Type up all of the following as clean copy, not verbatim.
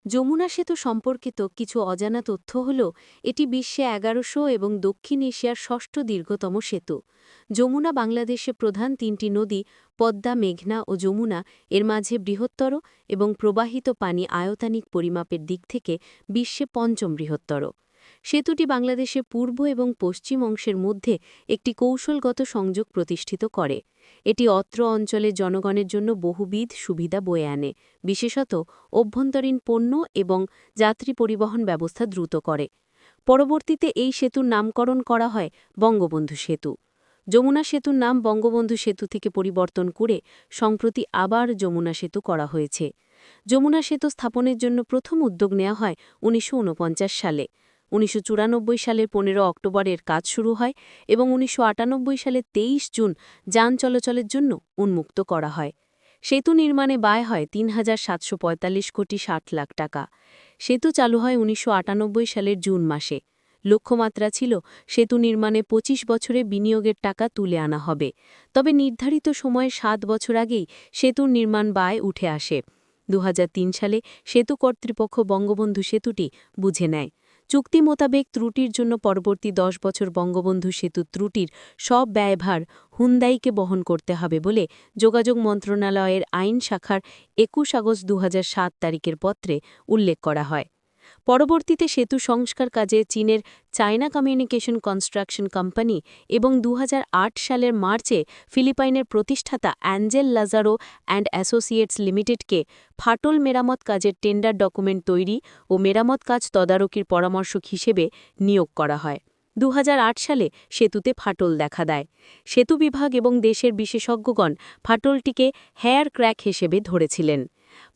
যমুনা সেতু সম্পর্কিত কিছু অজানা তথ্য হল এটি বিশ্বে ১১০০ এবং দক্ষিণ এশিয়ার ষষ্ঠ দীর্ঘতম সেতু। যমুনা বাংলাদেশে প্রধান তিনটি নদী পদ্মা, মেঘনা ও যমুনা এর মাঝে বৃহত্তর এবং প্রবাহিত পানি আয়তানিক পরিমাপের দিক থেকে বিশ্বে পঞ্চম বৃহত্তর। সেতুটি বাংলাদেশের পূর্ব এবং পশ্চিম অংশের মধ্যে একটি কৌশলগত সংযোগ প্রতিষ্ঠিত করে। এটি অত্র অঞ্চলের জনগণের জন্য বহুবিধ সুবিধা বয়ে আনে, বিশেষত অভ্যন্তরীণ পণ্য এবং যাত্রী পরিবহন ব্যবস্থা দ্রুত করে। পরবর্তীতে এই সেতুর নামকরণ করা হয় বঙ্গবন্ধু সেতু। যমুনা সেতুর নাম বঙ্গবন্ধু সেতু থেকে পরিবর্তন করে সম্প্রতি আবার যমুনা সেতু করা হয়েছে। যমুনা সেতু স্থাপনের জন্য প্রথম উদ্যোগ নেওয়া হয় ১৯৪৯ সালে। ১৯৯৪ সালের ১৫ অক্টোবর এর কাজ শুরু হয় এবং ১৯৯৮ সালের ২৩ জুন যান চলাচলের জন্য উন্মুক্ত করা হয়। সেতু নির্মাণে ব্যয় হয় ৩,৭৪৫ কোটি ৬০ লাখ টাকা। সেতু চালু হয় ১৯৯৮ সালের জুন মাসে। লক্ষ্যমাত্রা ছিল সেতু নির্মাণে ২৫ বছরে বিনিয়োগের টাকা তুলে আনা হবে। তবে নির্ধারিত সময়ের ৭ বছর আগেই সেতুর নির্মাণ ব্যয় উঠে আসে। ২০০৩ সালে সেতু কর্তৃপক্ষ বঙ্গবন্ধু সেতুটি বুঝে নেয়। চুক্তি মোতাবেক ত্রুটির জন্য পরবর্তী ১০ বছর বঙ্গবন্ধু সেতু ত্রুটির সব ব্যয়ভার হুন্দাইকে বহন করতে হবে বলে যোগাযোগ মন্ত্রণালয়ের আইন শাখার ২১ আগস্ট ২০০৭ তারিখের পত্রে উল্লেখ করা হয়। পরবর্তীতে সেতু সংস্কার কাজে চীনের চায়না কমিউনিকেশন কনস্ট্রাকশন কোম্পানি এবং ২০০৮ সালের মার্চে ফিলিপাইনের প্রতিষ্ঠাতা অ্যাঞ্জেল লাজারো অ্যান্ড অ্যাসোসিয়েটস লিমিটেডকে ফাটল মেরামত কাজের টেন্ডার ডকুমেন্ট তৈরি ও মেরামত কাজ তদারকির পরামর্শক হিসেবে নিয়োগ করা হয়। ২০০৮ সালে সেতুতে ফাটল দেখা দেয়। সেতু বিভাগ এবং দেশের বিশেষজ্ঞগণ ফাটলটিকে হেয়ার ক্র্যাক হিসেবে ধরেছিলেন।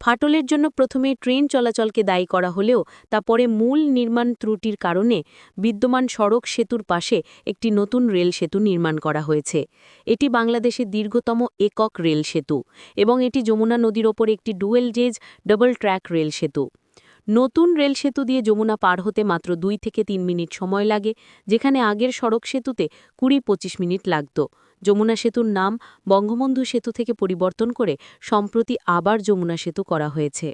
ফাটলের জন্য প্রথমে ট্রেন চলাচলকে দায়ী করা হলেও তা পরে মূল নির্মাণ ত্রুটির কারণে বিদ্যমান সড়ক সেতুর পাশে একটি নতুন রেল সেতু নির্মাণ করা হয়েছে। এটি বাংলাদেশের দীর্ঘতম একক রেল সেতু এবং এটি যমুনা নদীর ওপর একটি dual gauge double track rail সেতু। নতুন রেল সেতু দিয়ে যমুনা পার হতে মাত্র ২ থেকে ৩ মিনিট সময় লাগে, যেখানে আগের সড়ক সেতুতে ২০-২৫ মিনিট লাগত। যমুনা সেতুর নাম বঙ্গবন্ধু সেতু থেকে পরিবর্তন করে সম্প্রতি আবার যমুনা সেতু করা হয়েছে।